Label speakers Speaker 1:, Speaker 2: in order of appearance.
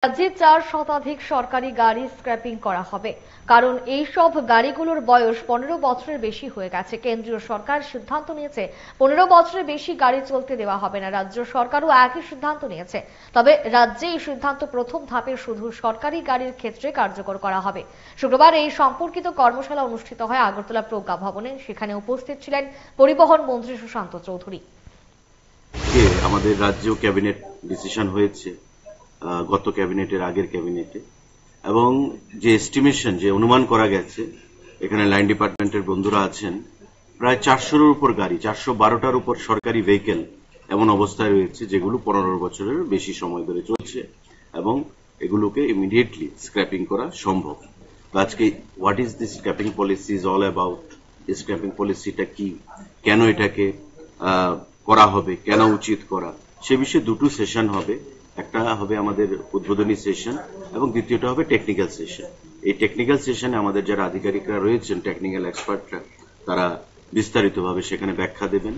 Speaker 1: রাজ্যে 4 শতাধিক সরকারি গাড়ি স্ক্র্যাপিং করা হবে, কারণ এই সব গাড়িগুলোর বয়স 15 বছরের বেশি হয়ে গেছে। কেন্দ্রীয় সরকার সিদ্ধান্ত নিয়েছে 15 বছরের বেশি গাড়ি চলতে দেওয়া হবে না। রাজ্য সরকারও একই সিদ্ধান্ত নিয়েছে। তবে রাজ্যে এই সিদ্ধান্ত প্রথম ধাপে শুধু সরকারি গাড়ির ক্ষেত্রে কার্যকর করা হবে। শুক্রবার এই সম্পর্কিত কর্মশালা অনুষ্ঠিত হয় আগরতলা প্রজ্ঞা ভবনে। সেখানে উপস্থিত ছিলেন পরিবহন মন্ত্রী সুশান্ত চৌধুরী।
Speaker 2: আমাদের রাজ্য ক্যাবিনেট ডিসিশন হয়েছে গত ক্যাবিনেটের আগের ক্যাবিনেটে, এবং যে এস্টিমেশন যে অনুমান করা গেছে, এখানে লাইন ডিপার্টমেন্টের বন্ধুরা আছেন, প্রায় 400-এর উপর গাড়ি, 412টার উপর সরকারি ভেহিকেল এমন অবস্থায় রয়েছে যেগুলো 15 বছরের বেশি সময় ধরে চলছে, এবং এগুলোকে ইমিডিয়েটলি স্ক্র্যাপিং করা সম্ভব। আজকে what is this scraping policy is all about. Scraping পলিসিটা কি, কেন এটাকে করা হবে, কেন উচিত করা, সে বিষয়ে দুটো সেশন হবে। একটা হবে আমাদের উদ্বোধনী সেশন এবং দ্বিতীয়টা হবে টেকনিক্যাল সেশন। এই টেকনিক্যাল সেশনে আমাদের যারা আধিকারিকরা রয়েছেন, টেকনিক্যাল এক্সপার্টরা, তারা বিস্তারিতভাবে সেখানে ব্যাখ্যা দেবেন